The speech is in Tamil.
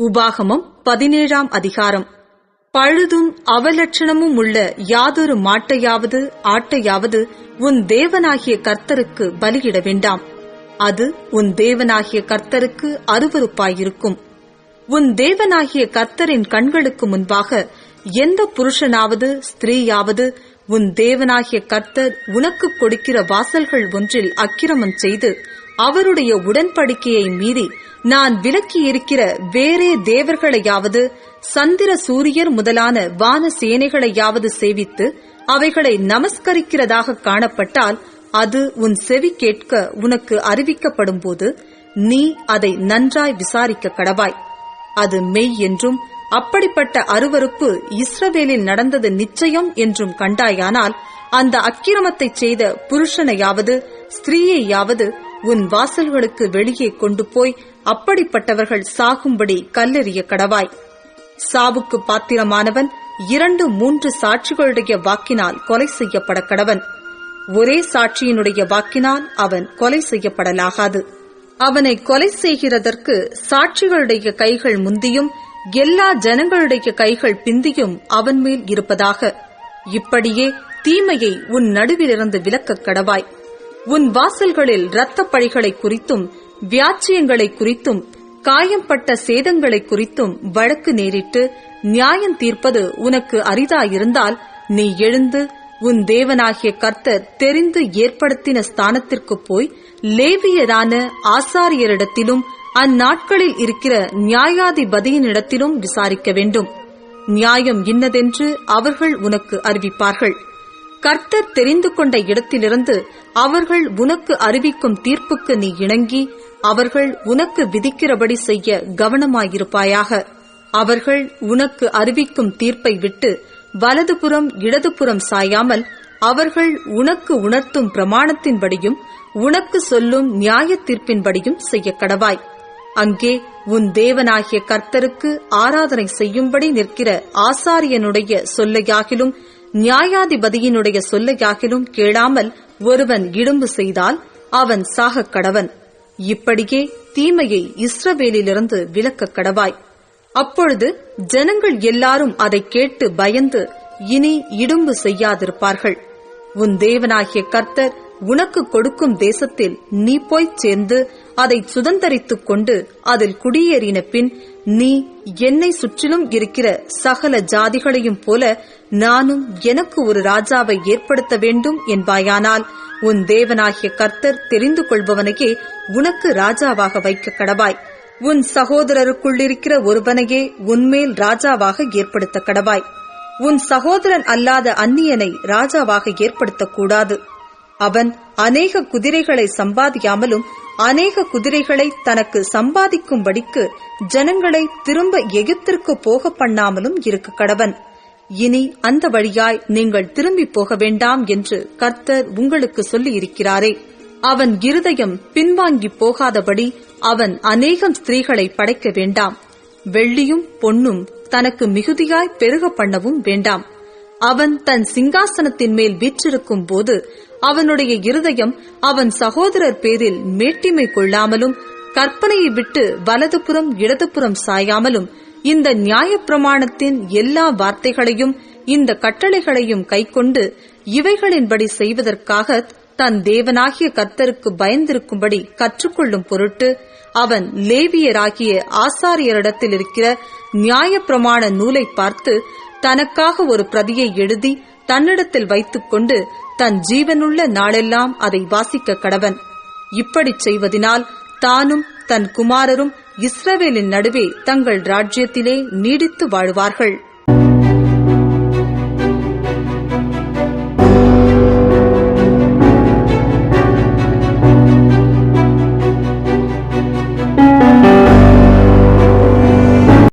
உபாகமம் 17ஆம் அதிகாரம். பழுதும் அவலட்சணமும் உள்ள யாதொரு மாட்டையாவது ஆட்டையாவது உன் தேவனாகிய கர்த்தருக்கு பலியிட வேண்டாம். அது உன் தேவனாகிய கர்த்தருக்கு அருவருப்பாயிருக்கும். உன் தேவனாகிய கர்த்தரின் கண்களுக்கு முன்பாக எந்த புருஷனாவது ஸ்திரீயாவது உன் தேவனாகிய கர்த்தர் உனக்கு கொடுக்கிற வாசல்கள் ஒன்றில் அக்கிரமம் செய்து அவருடைய உடன்படிக்கையை மீறி நான் விலக்கியிருக்கிற வேறே தேவர்களையாவது சந்திர சூரியர் முதலான வான சேனைகளையாவது சேவித்து அவைகளை நமஸ்கரிக்கிறதாக காணப்பட்டால் அது உன் செவி கேட்க உனக்கு அறிவிக்கப்படும் போது நீ அதை நன்றாய் விசாரிக்க கடவாய். அது மெய் என்றும் அப்படிப்பட்ட அருவருப்பு இஸ்ரவேலில் நடந்தது நிச்சயம் என்றும் கண்டாயானால் அந்த அக்கிரமத்தை செய்த புருஷனையாவது ஸ்திரீயையாவது உன் வாசல்களுக்கு வெளியே கொண்டு போய் அப்படிப்பட்டவர்கள் சாகும்படி கல்லெறிய கடவாய். சாவுக்கு பாத்திரமானவன் 2-3 சாட்சிகளுடைய வாக்கினால் கொலை செய்யப்பட கடவன். ஒரே சாட்சியினுடைய வாக்கினால் அவன் கொலை செய்யப்படலாகாது. அவனை கொலை செய்கிறதற்கு சாட்சிகளுடைய கைகள் முந்தியும் எல்லா ஜனங்களுடைய கைகள் பிந்தியும் அவன் மேல் இருப்பதாக. இப்படியே தீமையை உன் நடுவிலிருந்து விலக்கக் கடவாய். உன் வாசல்களில் இரத்தப் பழிகளை குறித்தும் வியாச்சியங்களை குறித்தும் காயம்பட்ட சேதங்களை குறித்தும் வழக்கு நேரிட்டு நியாயம் தீர்ப்பது உனக்கு அரிதாயிருந்தால் நீ எழுந்து உன் தேவனாகிய கர்த்தர் தெரிந்து ஏற்படுத்தின ஸ்தானத்திற்கு போய் லேவியரான ஆசாரியரிடத்திலும் அந்நாட்களில் இருக்கிற நியாயாதிபதியினிடத்திலும் விசாரிக்க வேண்டும். நியாயம் இன்னதென்று அவர்கள் உனக்கு அறிவிப்பார்கள். கர்த்தர் தெரிந்து கொண்ட இடத்திலிருந்து அவர்கள் உனக்கு அறிவிக்கும் தீர்ப்புக்கு நீ இணங்கி அவர்கள் உனக்கு விதிக்கிறபடி செய்ய கவனமாயிருப்பாயாக. அவர்கள் உனக்கு அறிவிக்கும் தீர்ப்பை விட்டு வலதுபுறம் இடதுபுறம் சாயாமல் அவர்கள் உனக்கு உணர்த்தும் பிரமாணத்தின்படியும் உனக்கு சொல்லும் நியாய தீர்ப்பின்படியும் செய்ய கடவாய். அங்கே உன் தேவனாகிய கர்த்தருக்கு ஆராதனை செய்யும்படி நிற்கிற ஆசாரியனுடைய சொல்லையாகிலும் நியாயாதிபதியினுடைய சொல்லையாகிலும் கேளாமல் ஒருவன் இடும்பு செய்தால் அவன் சாகக் கடவன். இப்படியே தீமையை இஸ்ரவேலிலிருந்து விலக்கக் கடவாய். அப்பொழுது ஜனங்கள் எல்லாரும் அதை கேட்டு பயந்து இனி இடும்பு செய்யாதிருப்பார்கள். உன் தேவனாகிய கர்த்தர் உனக்கு கொடுக்கும் தேசத்தில் நீ போய்ச் சேர்ந்து அதை சுதந்தரித்துக் கொண்டு அதில் குடியேறின பின் நீ என்னை சுற்றிலும் இருக்கிற சகல ஜாதிகளையும் போல நானும் எனக்கு ஒரு ராஜாவை ஏற்படுத்த வேண்டும் என்பாயானால் உன் தேவனாகிய கர்த்தர் தெரிந்து கொள்பவனையே உனக்கு ராஜாவாக வைக்க கடவாய். உன் சகோதரருக்குள்ளிருக்கிற ஒருவனையே உன்மேல் ராஜாவாக ஏற்படுத்த கடவாய். உன் சகோதரன் அல்லாத அந்நியனை ராஜாவாக ஏற்படுத்தக்கூடாது. அவன் அநேக குதிரைகளை சம்பாதியாமலும் அநேக குதிரைகளை தனக்கு சம்பாதிக்கும்படிக்கு ஜனங்களை திரும்ப எகிப்திற்கு போக பண்ணாமலும் இருக்க கடவன். இனி அந்த வழியாய் நீங்கள் திரும்பி போக வேண்டாம் என்று கர்த்தர் உங்களுக்கு சொல்லியிருக்கிறாரே. அவன் இருதயம் பின்வாங்கி போகாதபடி அவன் அநேகம் ஸ்திரீகளை படைக்க வேண்டாம். வெள்ளியும் பொன்னும் தனக்கு மிகுதியாய் பெருக பண்ணவும் வேண்டாம். அவன் தன் சிங்காசனத்தின் மேல் வீற்றிருக்கும் போது அவனுடைய இருதயம் அவன் சகோதரர் பேரில் மேட்டிமை கொள்ளாமலும் கற்பனையை விட்டு வலதுபுறம் இடதுபுறம் சாயாமலும் இந்த நியாயப்பிரமாணத்தின் எல்லா வார்த்தைகளையும் இந்த கட்டளைகளையும் கைக்கொண்டு இவைகளின்படி செய்வதற்காக தன் தேவனாகிய கர்த்தருக்கு பயந்திருக்கும்படி கற்றுக்கொள்ளும் பொருட்டு அவன் லேவியராகிய ஆசாரியரிடத்தில் இருக்கிற நியாயப்பிரமாண நூலை பார்த்து தனக்காக ஒரு பிரதியை எழுதி தன்னிடத்தில் வைத்துக் கொண்டு தன் ஜீவனுள்ள நாளெல்லாம் அதை வாசிக்க கடவன். இப்படிச் செய்வதினால் தானும் தன் குமாரரும் இஸ்ரவேலின் நடுவே தங்கள் ராஜ்யத்திலே நீடித்து வாழ்வார்கள்.